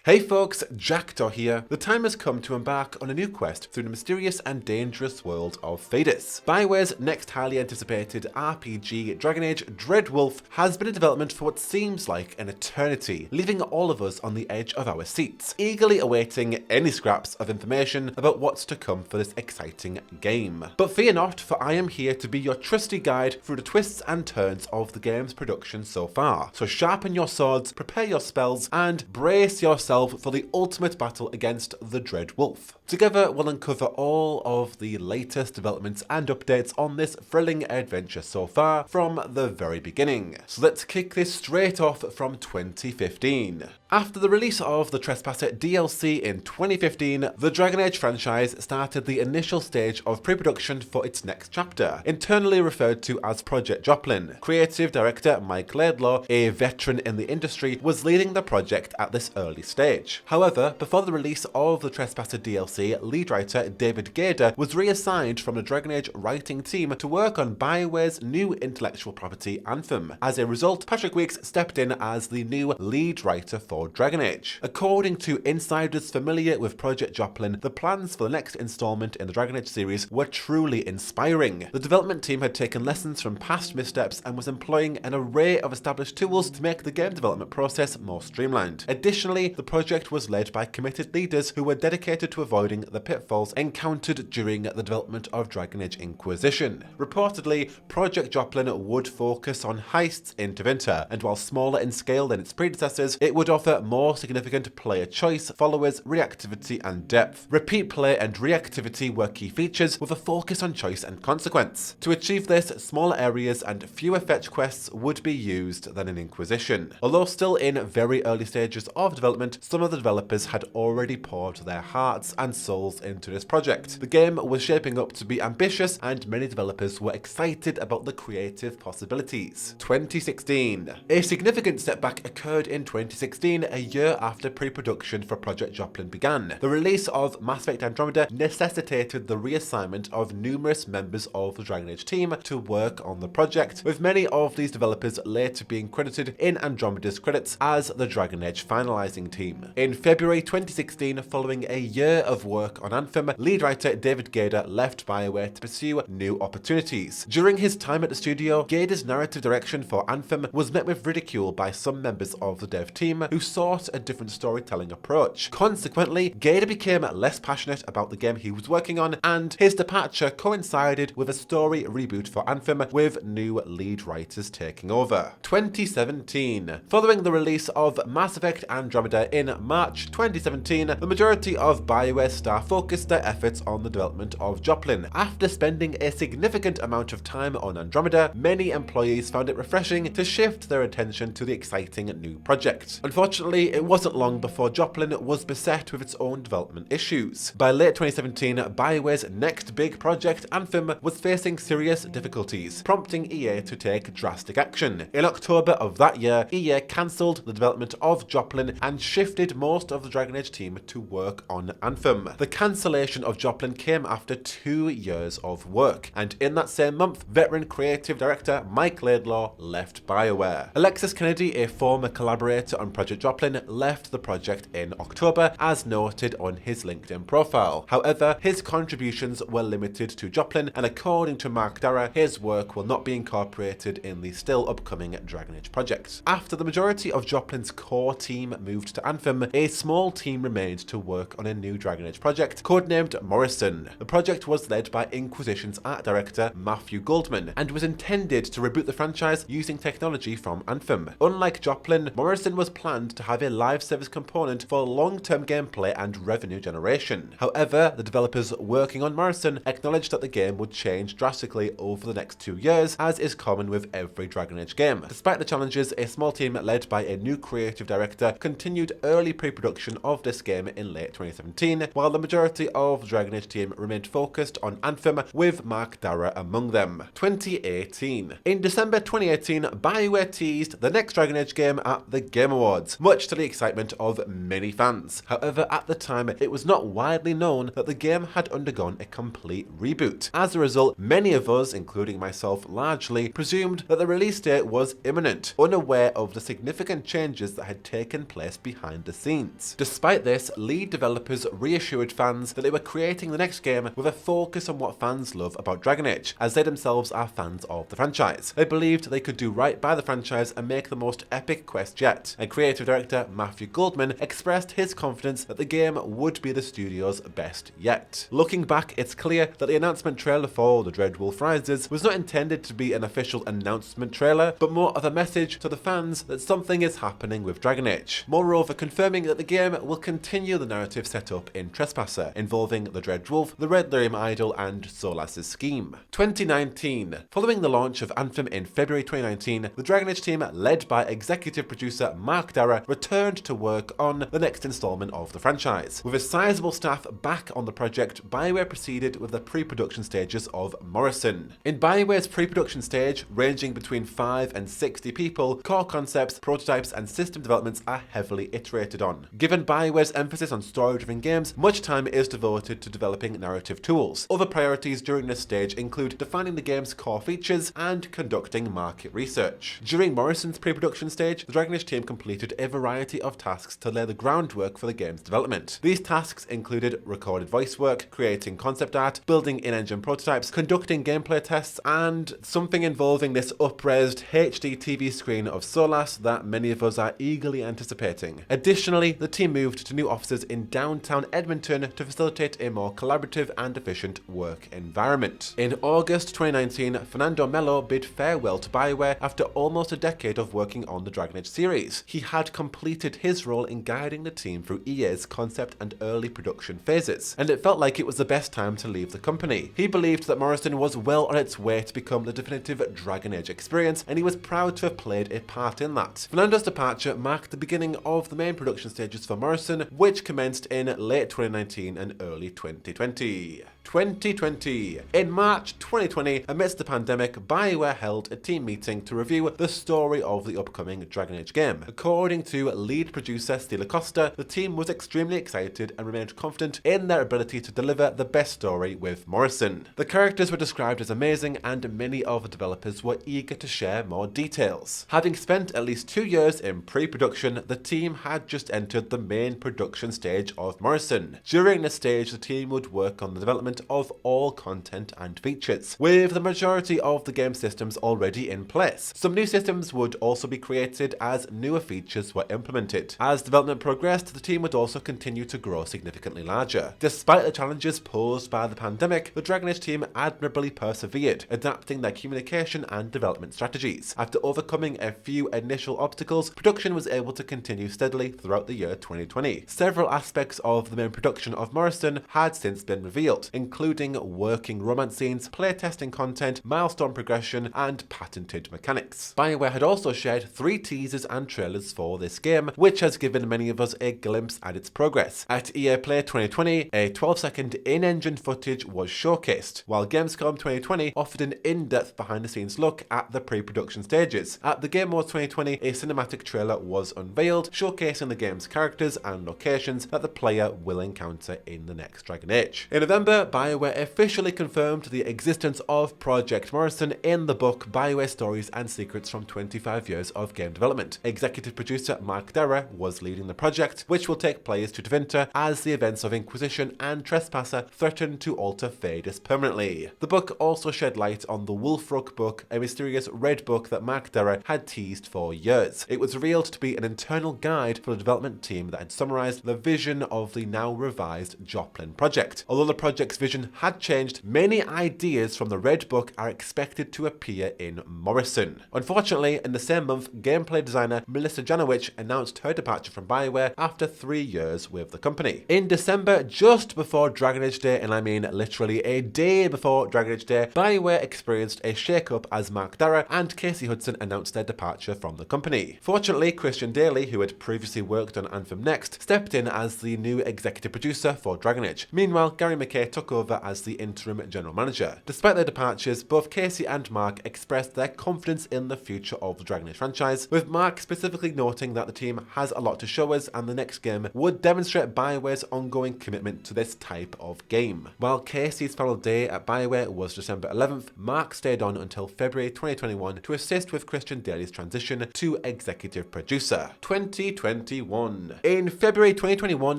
Hey folks, Jackdaw here. The time has come to embark on a new quest through the mysterious and dangerous world of Teases. BioWare's next highly anticipated RPG, Dragon Age Dreadwolf, has been in development for what seems like an eternity, leaving all of us on the edge of our seats, eagerly awaiting any scraps of information about what's to come for this exciting game. But fear not, for I am here to be your trusty guide through the twists and turns of the game's production so far. So sharpen your swords, prepare your spells, and brace yourself for the ultimate battle against the Dreadwolf. Together, we'll uncover all of the latest developments and updates on this thrilling adventure so far from the very beginning. So let's kick this straight off from 2015. After the release of the Trespasser DLC in 2015, the Dragon Age franchise started the initial stage of pre-production for its next chapter, internally referred to as Project Joplin. Creative director Mike Laidlaw, a veteran in the industry, was leading the project at this early stage. However, before the release of the Trespasser DLC, lead writer David Gaider was reassigned from the Dragon Age writing team to work on BioWare's new intellectual property Anthem. As a result, Patrick Weeks stepped in as the new lead writer for Dragon Age. According to insiders familiar with Project Joplin, the plans for the next installment in the Dragon Age series were truly inspiring. The development team had taken lessons from past missteps and was employing an array of established tools to make the game development process more streamlined. Additionally, the project was led by committed leaders who were dedicated to avoiding the pitfalls encountered during the development of Dragon Age Inquisition. Reportedly, Project Joplin would focus on heists in Tevinter, and while smaller in scale than its predecessors, it would offer more significant player choice, followers, reactivity, and depth. Repeat play and reactivity were key features, with a focus on choice and consequence. To achieve this, smaller areas and fewer fetch quests would be used than in Inquisition. Although still in very early stages of development, some of the developers had already poured their hearts and souls into this project. The game was shaping up to be ambitious, and many developers were excited about the creative possibilities. 2016. A significant setback occurred in 2016, a year after pre-production for Project Joplin began. The release of Mass Effect Andromeda necessitated the reassignment of numerous members of the Dragon Age team to work on the project, with many of these developers later being credited in Andromeda's credits as the Dragon Age finalizing team. In February 2016, following a year of work on Anthem, lead writer David Gaider left BioWare to pursue new opportunities. During his time at the studio, Gaider's narrative direction for Anthem was met with ridicule by some members of the dev team who sought a different storytelling approach. Consequently, Gaider became less passionate about the game he was working on, and his departure coincided with a story reboot for Anthem, with new lead writers taking over. 2017. Following the release of Mass Effect Andromeda in March 2017, the majority of BioWare staff focused their efforts on the development of Joplin. After spending a significant amount of time on Andromeda, many employees found it refreshing to shift their attention to the exciting new project. Unfortunately, it wasn't long before Joplin was beset with its own development issues. By late 2017, BioWare's next big project, Anthem, was facing serious difficulties, prompting EA to take drastic action. In October of that year, EA cancelled the development of Joplin and shifted most of the Dragon Age team to work on Anthem. The cancellation of Joplin came after 2 years of work, and in that same month, veteran creative director Mike Laidlaw left BioWare. Alexis Kennedy, a former collaborator on Project Joplin, left the project in October, as noted on his LinkedIn profile. However, his contributions were limited to Joplin, and according to Mark Darrah, his work will not be incorporated in the still upcoming Dragon Age project. After the majority of Joplin's core team moved to Anthem, a small team remained to work on a new Dragon Age project, codenamed Morrison. The project was led by Inquisition's art director Matthew Goldman, and was intended to reboot the franchise using technology from Anthem. Unlike Joplin, Morrison was planned to have a live service component for long-term gameplay and revenue generation. However, the developers working on Morrison acknowledged that the game would change drastically over the next 2 years, as is common with every Dragon Age game. Despite the challenges, a small team led by a new creative director continued early pre-production of this game in late 2017, while the majority of the Dragon Age team remained focused on Anthem, with Mark Darrah among them. 2018. In December 2018, BioWare teased the next Dragon Age game at the Game Awards, much to the excitement of many fans. However, at the time, it was not widely known that the game had undergone a complete reboot. As a result, many of us, including myself largely, presumed that the release date was imminent, unaware of the significant changes that had taken place behind the scenes. Despite this, lead developers reassured fans that they were creating the next game with a focus on what fans love about Dragon Age, as they themselves are fans of the franchise. They believed they could do right by the franchise and make the most epic quest yet, and creative director Matthew Goldman expressed his confidence that the game would be the studio's best yet. Looking back, it's clear that the announcement trailer for the Dreadwolf Rises was not intended to be an official announcement trailer, but more of a message to the fans that something is happening with Dragon Age. Moreover, confirming that the game will continue the narrative set up in Trespasser, involving the Dreadwolf, the Red Lyrium Idol, and Solas's scheme. 2019. Following the launch of Anthem in February 2019, the Dragon Age team, led by executive producer Mark Darrah, returned to work on the next installment of the franchise. With a sizable staff back on the project, BioWare proceeded with the pre-production stages of Morrison. In BioWare's pre-production stage, ranging between 5 and 60 people, core concepts, prototypes, and system developments are heavily iterated on. Given BioWare's emphasis on story-driven games, much time is devoted to developing narrative tools. Other priorities during this stage include defining the game's core features and conducting market research. During Morrison's pre-production stage, the Dragon Age team completed a variety of tasks to lay the groundwork for the game's development. These tasks included recorded voice work, creating concept art, building in-engine prototypes, conducting gameplay tests, and something involving this up-resed HD TV screen of Solas that many of us are eagerly anticipating. Additionally, the team moved to new offices in downtown Edmonton to facilitate a more collaborative and efficient work environment. In August 2019, Fernando Melo bid farewell to BioWare after almost a decade of working on the Dragon Age series. He had completed his role in guiding the team through EA's concept and early production phases, and it felt like it was the best time to leave the company. He believed that Morrison was well on its way to become the definitive Dragon Age experience, and he was proud to have played a part in that. Fernando's departure marked the beginning of the main production stages for Morrison, which commenced in late 2019 and early 2020. 2020. In March 2020, amidst the pandemic, BioWare held a team meeting to review the story of the upcoming Dragon Age game. According to lead producer Stila Costa, the team was extremely excited and remained confident in their ability to deliver the best story with Morrison. The characters were described as amazing, and many of the developers were eager to share more details. Having spent at least 2 years in pre-production, the team had just entered the main production stage of Morrison. During this stage, the team would work on the development of all content and features, with the majority of the game systems already in place. Some new systems would also be created as newer features were implemented. As development progressed, the team would also continue to grow significantly larger. Despite the challenges posed by the pandemic, the Dragon Age team admirably persevered, adapting their communication and development strategies. After overcoming a few initial obstacles, production was able to continue steadily throughout the year 2020. Several aspects of the main production of Morrison had since been revealed, including working romance scenes, playtesting content, milestone progression, and patented mechanics. BioWare had also shared 3 teasers and trailers for this game, which has given many of us a glimpse at its progress. At EA Play 2020, a 12-second in-engine footage was showcased, while Gamescom 2020 offered an in-depth behind-the-scenes look at the pre-production stages. At the Game Awards 2020, a cinematic trailer was unveiled, showcasing the game's characters and locations that the player will encounter in the next Dragon Age. In November, BioWare officially confirmed the existence of Project Morrison in the book BioWare Stories and Secrets from 25 Years of Game Development. Executive producer Mark Darrah was leading the project, which will take place to Tevinter as the events of Inquisition and Trespasser threaten to alter Thedas permanently. The book also shed light on the Wolfrook book, a mysterious red book that Mark Darrah had teased for years. It was revealed to be an internal guide for the development team that had summarized the vision of the now revised Joplin project. Although the project's vision had changed, many ideas from the Red Book are expected to appear in Morrison. Unfortunately, in the same month, gameplay designer Melissa Janowicz announced her departure from BioWare after 3 years with the company. In December, just before Dragon Age Day, and I mean literally a day before Dragon Age Day, BioWare experienced a shake-up as Mark Darrah and Casey Hudson announced their departure from the company. Fortunately, Christian Daly, who had previously worked on Anthem Next, stepped in as the new executive producer for Dragon Age. Meanwhile, Gary McKay took over as the interim general manager. Despite their departures, both Casey and Mark expressed their confidence in the future of the Dragon Age franchise, with Mark specifically noting noting that the team has a lot to show us and the next game would demonstrate BioWare's ongoing commitment to this type of game. While Casey's final day at BioWare was December 11th, Mark stayed on until February 2021 to assist with Christian Daly's transition to executive producer. 2021. In February 2021,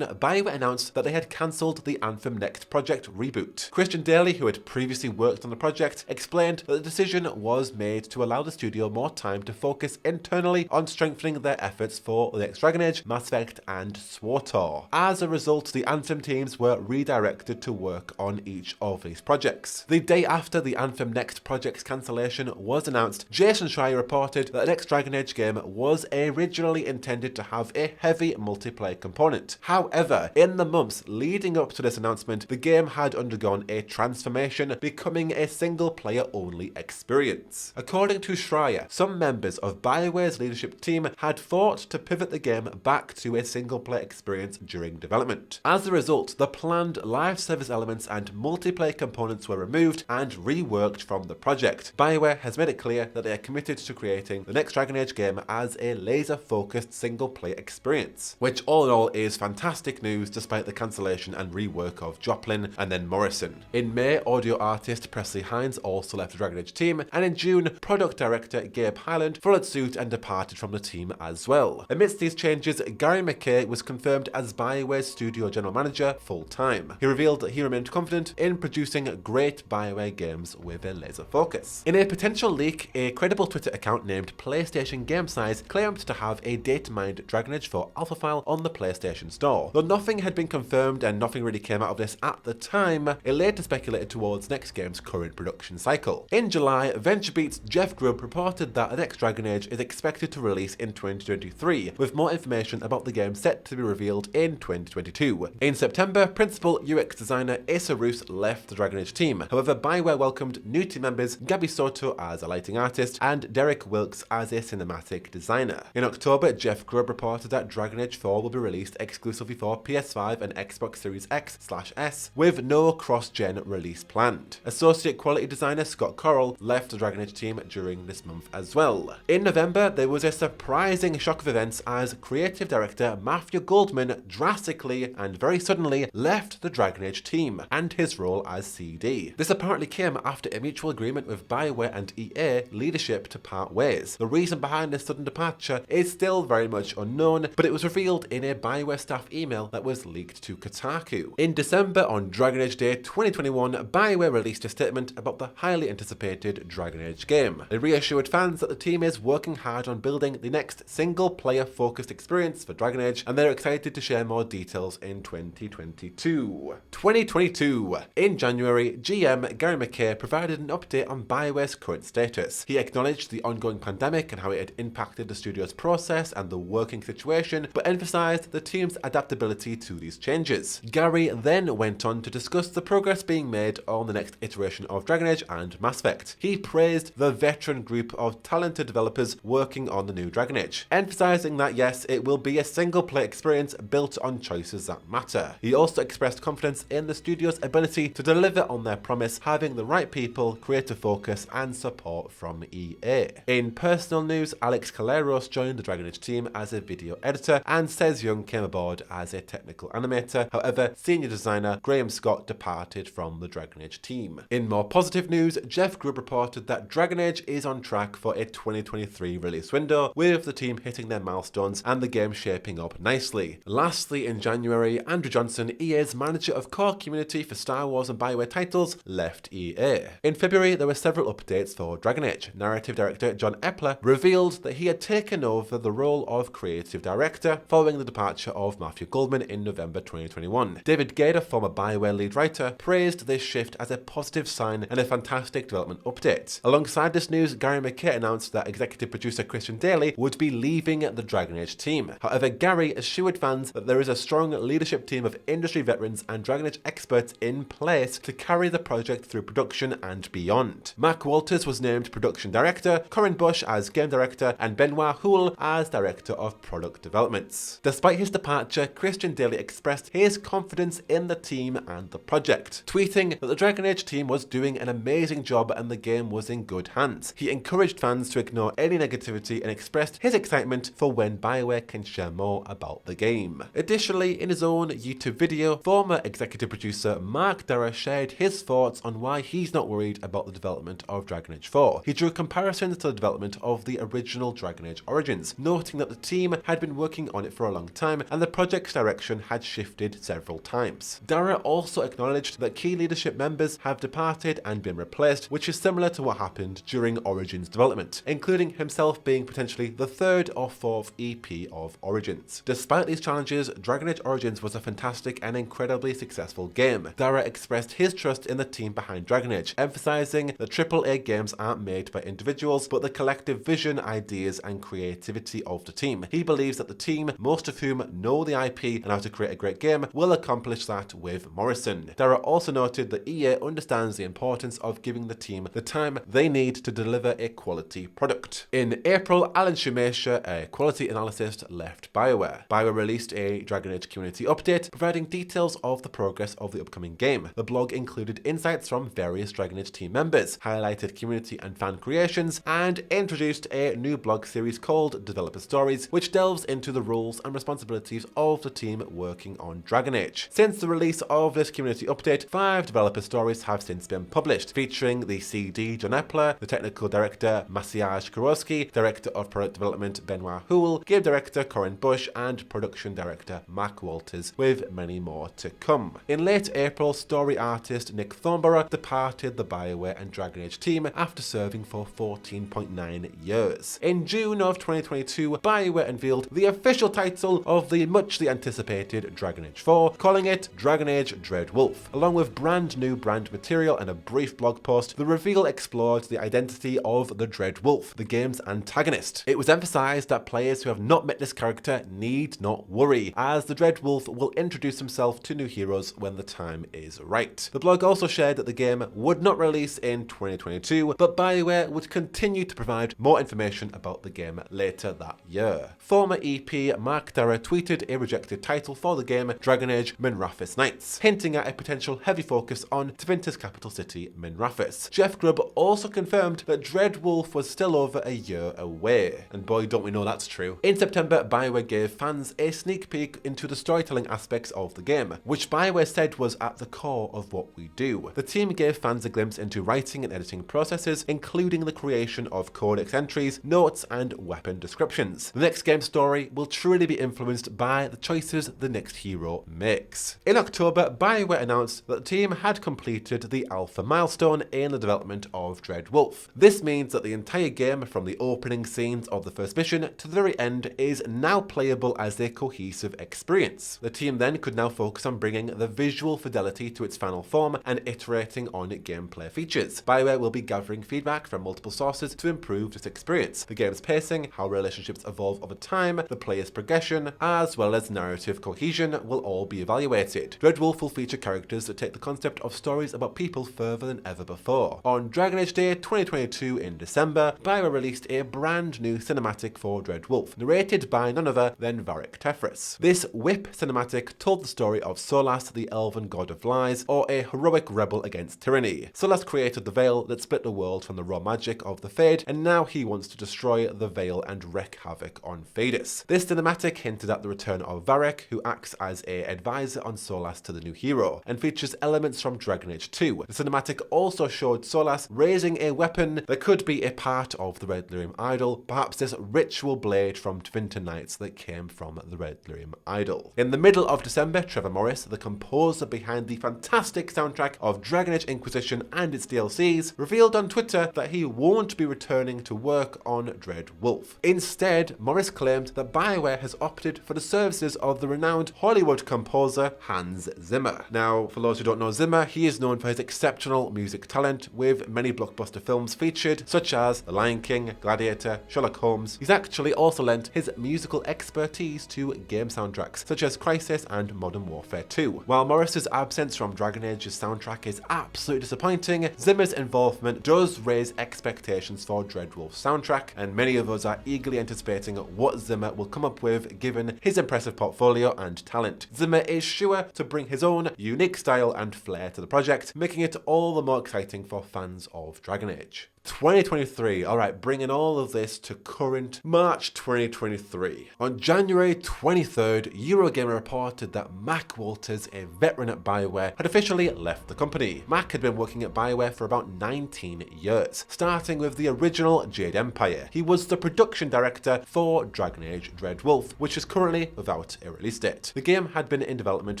BioWare announced that they had cancelled the Anthem Next project reboot. Christian Daly, who had previously worked on the project, explained that the decision was made to allow the studio more time to focus internally on strengthening their efforts for the next Dragon Age, Mass Effect, and SWTOR. As a result, the Anthem teams were redirected to work on each of these projects. The day after the Anthem Next project's cancellation was announced, Jason Schreier reported that the next Dragon Age game was originally intended to have a heavy multiplayer component. However, in the months leading up to this announcement, the game had undergone a transformation, becoming a single-player only experience. According to Schreier, some members of BioWare's leadership team had fought to pivot the game back to a single-player experience during development. As a result, the planned live service elements and multiplayer components were removed and reworked from the project. BioWare has made it clear that they are committed to creating the next Dragon Age game as a laser-focused single-player experience, which all in all is fantastic news despite the cancellation and rework of Joplin and then Morrison. In May, audio artist Presley Hines also left the Dragon Age team, and in June, product director Gabe Hyland followed suit and departed from the team as well. Amidst these changes, Gary McKay was confirmed as BioWare's studio general manager full-time. He revealed that he remained confident in producing great BioWare games with a laser focus. In a potential leak, a credible Twitter account named PlayStation Game Size claimed to have a data-mined Dragon Age 4 alpha file on the PlayStation Store. Though nothing had been confirmed and nothing really came out of this at the time, it later speculated towards next game's current production cycle. In July, VentureBeat's Jeff Grubb reported that the next Dragon Age is expected to release in 2023, with more information about the game set to be revealed in 2022. In September, principal UX designer Asa Roos left the Dragon Age team. However, BioWare welcomed new team members Gabby Soto as a lighting artist and Derek Wilkes as a cinematic designer. In October, Jeff Grubb reported that Dragon Age 4 will be released exclusively for PS5 and Xbox Series X/S, with no cross-gen release planned. Associate quality designer Scott Correll left the Dragon Age team during this month as well. In November, there was a surprising shock of events as creative director Matthew Goldman drastically and very suddenly left the Dragon Age team and his role as CD. This apparently came after a mutual agreement with BioWare and EA leadership to part ways. The reason behind this sudden departure is still very much unknown, but it was revealed in a BioWare staff email that was leaked to Kotaku. In December, on Dragon Age Day 2021, BioWare released a statement about the highly anticipated Dragon Age game. They reassured fans that the team is working hard on building the next single-player focused experience for Dragon Age, and they're excited to share more details in 2022. 2022. In January, GM Gary McKay provided an update on BioWare's current status. He acknowledged the ongoing pandemic and how it had impacted the studio's process and the working situation, but emphasized the team's adaptability to these changes. Gary then went on to discuss the progress being made on the next iteration of Dragon Age and Mass Effect. He praised the veteran group of talented developers working on the new Dragon Age, emphasizing that yes, it will be a single-player experience built on choices that matter. He also expressed confidence in the studio's ability to deliver on their promise, having the right people, creative focus, and support from EA. In personal news, Alex Caleros joined the Dragon Age team as a video editor, and Sez Young came aboard as a technical animator. However, senior designer Graham Scott departed from the Dragon Age team. In more positive news, Jeff Grubb reported that Dragon Age is on track for a 2023 release window, with the team hitting their milestones and the game shaping up nicely. Lastly, in January, Andrew Johnson, EA's manager of core community for Star Wars and BioWare titles, left EA. In February, there were several updates for Dragon Age. Narrative director John Epler revealed that he had taken over the role of creative director following the departure of Matthew Goldman in November 2021. David Gader, former BioWare lead writer, praised this shift as a positive sign and a fantastic development update. Alongside this news, Gary McKay announced that executive producer Christian Daly would be leaving the Dragon Age team. However, Gary assured fans that there is a strong leadership team of industry veterans and Dragon Age experts in place to carry the project through production and beyond. Mac Walters was named production director, Corinne Bush as game director, and Benoit Houle as director of product developments. Despite his departure, Christian Daly expressed his confidence in the team and the project, tweeting that the Dragon Age team was doing an amazing job and the game was in good hands. He encouraged fans to ignore any negativity and expressed his excitement development for when BioWare can share more about the game. Additionally, in his own YouTube video, former executive producer Mark Darrah shared his thoughts on why he's not worried about the development of Dragon Age 4. He drew comparisons to the development of the original Dragon Age Origins, noting that the team had been working on it for a long time and the project's direction had shifted several times. Darrah also acknowledged that key leadership members have departed and been replaced, which is similar to what happened during Origins development, including himself being potentially the third or fourth EP of Origins. Despite these challenges, Dragon Age Origins was a fantastic and incredibly successful game. Darrah expressed his trust in the team behind Dragon Age, emphasizing that AAA games aren't made by individuals, but the collective vision, ideas, and creativity of the team. He believes that the team, most of whom know the IP and how to create a great game, will accomplish that with Morrison. Darrah also noted that EA understands the importance of giving the team the time they need to deliver a quality product. In April, Alan Schumacher, a quality analyst, left BioWare. BioWare released a Dragon Age community update, providing details of the progress of the upcoming game. The blog included insights from various Dragon Age team members, highlighted community and fan creations, and introduced a new blog series called Developer Stories, which delves into the roles and responsibilities of the team working on Dragon Age. Since the release of this community update, 5 developer stories have since been published, featuring the CD John Epler, the technical director Maciej Kurowski, director of product development Benoit Houle, game director Corinne Bush, and production director Mark Walters, with many more to come. In late April, story artist Nick Thornborough departed the BioWare and Dragon Age team after serving for 14.9 years. In June of 2022, BioWare unveiled the official title of the muchly anticipated Dragon Age 4, calling it Dragon Age Dreadwolf. Along with brand new brand material and a brief blog post, the reveal explored the identity of the Dreadwolf, the game's antagonist. It was emphasized that players who have not met this character need not worry, as the Dreadwolf will introduce himself to new heroes when the time is right. The blog also shared that the game would not release in 2022, but BioWare would continue to provide more information about the game later that year. Former EP Mark Darrah tweeted a rejected title for the game, Dragon Age Minrathous Nights, hinting at a potential heavy focus on Tevinter's capital city, Minrathous. Jeff Grubb also confirmed that Dreadwolf was still over a year away. And boy, don't we know that's true. In September, BioWare gave fans a sneak peek into the storytelling aspects of the game, which BioWare said was at the core of what we do. The team gave fans a glimpse into writing and editing processes, including the creation of codex entries, notes, and weapon descriptions. The next game story will truly be influenced by the choices the next hero makes. In October, BioWare announced that the team had completed the alpha milestone in the development of Dreadwolf. This means that the entire game, from the opening scenes of the first mission to the very end, is now playable as a cohesive experience. The team then could now focus on bringing the visual fidelity to its final form and iterating on gameplay features. BioWare will be gathering feedback from multiple sources to improve this experience. The game's pacing, how relationships evolve over time, the player's progression, as well as narrative cohesion will all be evaluated. Dreadwolf will feature characters that take the concept of stories about people further than ever before. On Dragon Age Day 2022 in December, BioWare released a brand new cinematic for Dreadwolf, narrated by none other than Varric Tethras. This whip cinematic told the story of Solas, the elven god of lies, or a heroic rebel against tyranny. Solas created the Veil that split the world from the raw magic of the Fade, and now he wants to destroy the Veil and wreak havoc on Thedas. This cinematic hinted at the return of Varric, who acts as an advisor on Solas to the new hero, and features elements from Dragon Age 2. The cinematic also showed Solas raising a weapon that could be a part of the Red Lyrium Idol, perhaps this ritual blade from Tevinter Knights that came from the Red Lyrium Idol. In the middle of December, Trevor Morris, the composer behind the fantastic soundtrack of Dragon Age Inquisition and its DLCs, revealed on Twitter that he won't be returning to work on Dreadwolf. Instead, Morris claimed that BioWare has opted for the services of the renowned Hollywood composer Hans Zimmer. Now, for those who don't know Zimmer, he is known for his exceptional music talent, with many blockbuster films featured, such as The Lion King, Gladiator, Sherlock Holmes. He's actually also lent his musical expertise to game soundtracks, such as Crysis and Modern Warfare 2. While Morris's absence from Dragon Age's soundtrack is absolutely disappointing, Zimmer's involvement does raise expectations for Dreadwolf's soundtrack, and many of us are eagerly anticipating what Zimmer will come up with given his impressive portfolio and talent. Zimmer is sure to bring his own unique style and flair to the project, making it all the more exciting for fans of Dragon Age. 2023. Alright, bringing all of this to current March 2023. On January 23rd, Eurogamer reported that Mac Walters, a veteran at BioWare, had officially left the company. Mac had been working at BioWare for about 19 years, starting with the original Jade Empire. He was the production director for Dragon Age Dreadwolf, which is currently without a release date. The game had been in development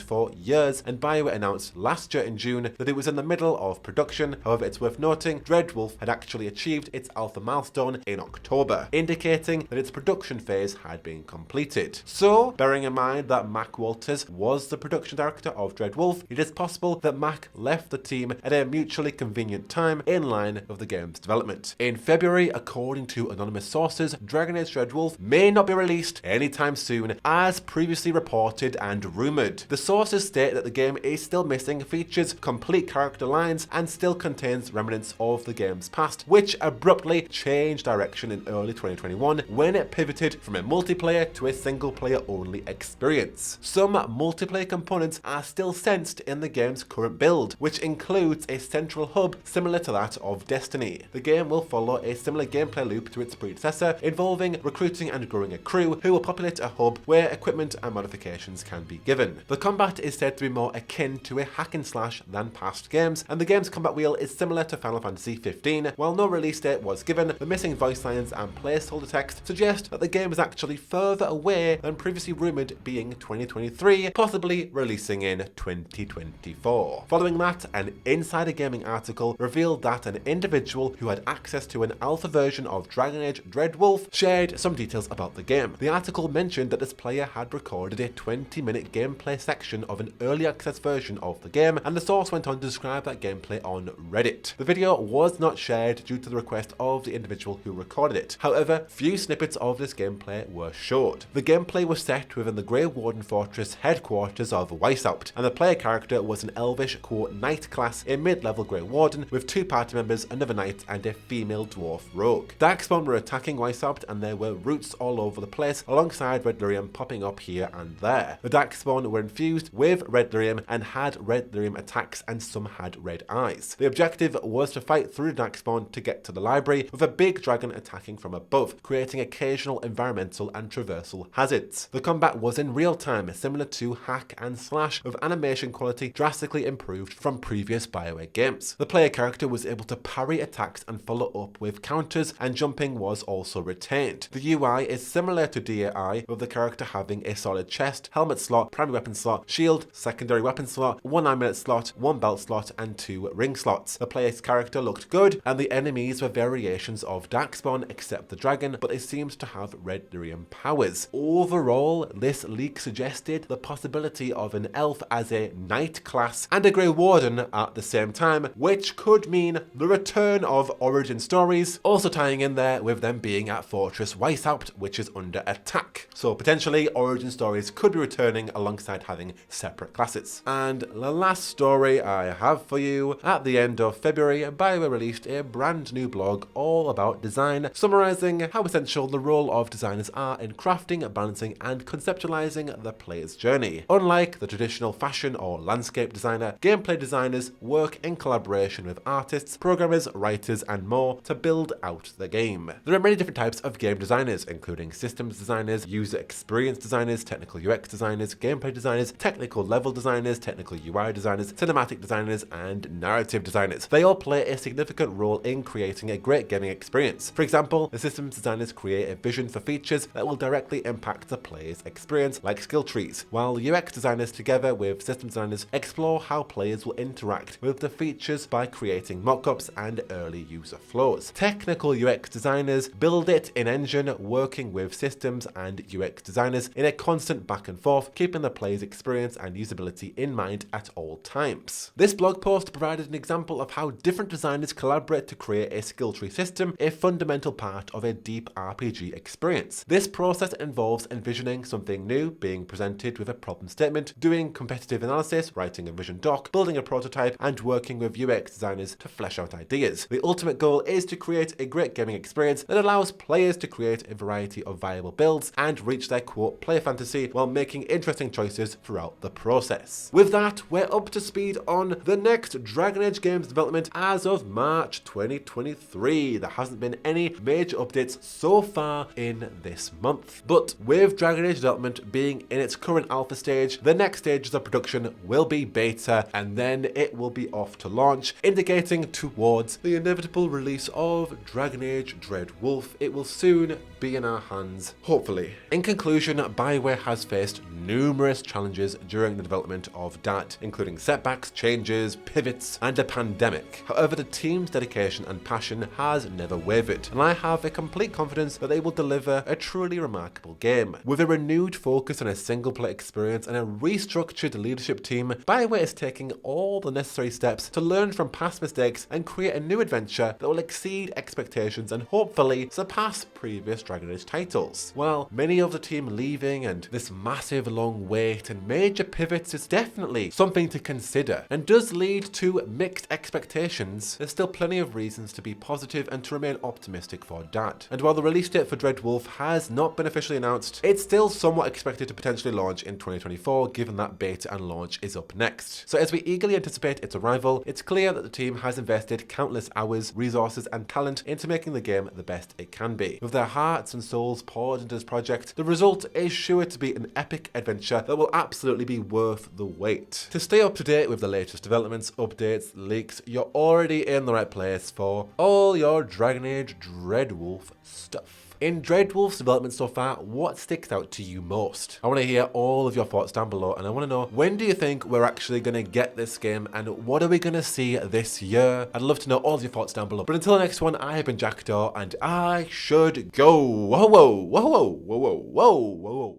for years, and BioWare announced last year in June that it was in the middle of production. However, it's worth noting Dreadwolf had actually achieved its alpha milestone in October, indicating that its production phase had been completed. So, bearing in mind that Mac Walters was the production director of Dreadwolf, it is possible that Mac left the team at a mutually convenient time in line with the game's development. In February, according to anonymous sources, Dragon Age Dreadwolf may not be released anytime soon, as previously reported and rumoured. The sources state that the game is still missing features, complete character lines, and still contains remnants of the game's past, which abruptly changed direction in early 2021 when it pivoted from a multiplayer to a single player only experience. Some multiplayer components are still sensed in the game's current build, which includes a central hub similar to that of Destiny. The game will follow a similar gameplay loop to its predecessor, involving recruiting and growing a crew who will populate a hub where equipment and modifications can be given. The combat is said to be more akin to a hack and slash than past games, and the game's combat wheel is similar to Final Fantasy XV. While no release date was given, the missing voice lines and placeholder text suggest that the game is actually further away than previously rumoured being 2023, possibly releasing in 2024. Following that, an Insider Gaming article revealed that an individual who had access to an alpha version of Dragon Age Dreadwolf shared some details about the game. The article mentioned that this player had recorded a 20-minute gameplay section of an early access version of the game, and the source went on to describe that gameplay on Reddit. The video was not shared due to the request of the individual who recorded it. However, few snippets of this gameplay were showed. The gameplay was set within the Grey Warden Fortress headquarters of Weishaupt, and the player character was an elvish knight class, a mid-level Grey Warden with two party members, another knight, and a female dwarf rogue. Darkspawn were attacking Weishaupt, and there were roots all over the place, alongside red lyrium popping up here and there. The Darkspawn were infused with red lyrium and had red lyrium attacks, and some had red eyes. The objective was to fight through the Darkspawn to get to the library, with a big dragon attacking from above, creating occasional environmental and traversal hazards. The combat was in real time, similar to hack and slash, with animation quality drastically improved from previous BioWare games. The player character was able to parry attacks and follow up with counters, and jumping was also retained. The UI is similar to DAI, with the character having a solid chest, helmet slot, primary weapon slot, shield, secondary weapon slot, one amulet slot, one belt slot, and two ring slots. The player's character looked good, and the enemies were variations of Darkspawn except the dragon, but they seemed to have red lyrium powers. Overall, this leak suggested the possibility of an elf as a knight class and a Grey Warden at the same time, which could mean the return of origin stories, also tying in there with them being at Fortress Weishaupt, which is under attack. So potentially origin stories could be returning alongside having separate classes. And the last story I have for you, at the end of February, BioWare released a brand new blog all about design, summarising how essential the role of designers are in crafting, balancing, and conceptualising the player's journey. Unlike the traditional fashion or landscape designer, gameplay designers work in collaboration with artists, programmers, writers, and more to build out the game. There are many different types of game designers, including systems designers, user experience designers, technical UX designers, gameplay designers, technical level designers, technical UI designers, cinematic designers, and narrative designers. They all play a significant role in creating a great gaming experience. For example, the systems designers create a vision for features that will directly impact the player's experience, like skill trees, while UX designers together with system designers explore how players will interact with the features by creating mockups and early user flows. Technical UX designers build it in engine, working with systems and UX designers in a constant back and forth, keeping the player's experience and usability in mind at all times. This blog post provided an example of how different designers collaborate to create a skill tree system, a fundamental part of a deep RPG experience. This process involves envisioning something new, being presented with a problem statement, doing competitive analysis, writing a vision doc, building a prototype, and working with UX designers to flesh out ideas. The ultimate goal is to create a great gaming experience that allows players to create a variety of viable builds and reach their quote player fantasy while making interesting choices throughout the process. With that, we're up to speed on the next Dragon Age game's development as of March 2023. 2023. There hasn't been any major updates so far in this month. But with Dragon Age development being in its current alpha stage, the next stages of production will be beta, and then it will be off to launch, indicating towards the inevitable release of Dragon Age Dreadwolf. It will soon be in our hands, hopefully. In conclusion, BioWare has faced numerous challenges during the development of DAT, including setbacks, changes, pivots, and a pandemic. However, the team's dedication and passion has never wavered, and I have a complete confidence that they will deliver a truly remarkable game. With a renewed focus on a single-player experience and a restructured leadership team, BioWare is taking all the necessary steps to learn from past mistakes and create a new adventure that will exceed expectations and hopefully surpass previous Dragon Age titles. While many of the team leaving and this massive long wait and major pivots is definitely something to consider and does lead to mixed expectations, there's still plenty of reasons to be positive and to remain optimistic for DAT. And while the release date for Dreadwolf has not been officially announced, it's still somewhat expected to potentially launch in 2024, given that beta and launch is up next. So as we eagerly anticipate its arrival, it's clear that the team has invested countless hours, resources, and talent into making the game the best it can be. With their hearts and souls poured into this project, the result is sure to be an epic adventure that will absolutely be worth the wait. To stay up to date with the latest developments, updates, leaks, you're already in the right place for all your Dragon Age Dreadwolf stuff. In Dreadwolf's development so far, what sticks out to you most? I want to hear all of your thoughts down below, and I want to know, when do you think we're actually going to get this game, and what are we going to see this year? I'd love to know all of your thoughts down below. But until the next one, I have been Jackdaw, and I should go. Whoa, whoa, whoa, whoa, whoa, whoa, whoa, whoa, whoa.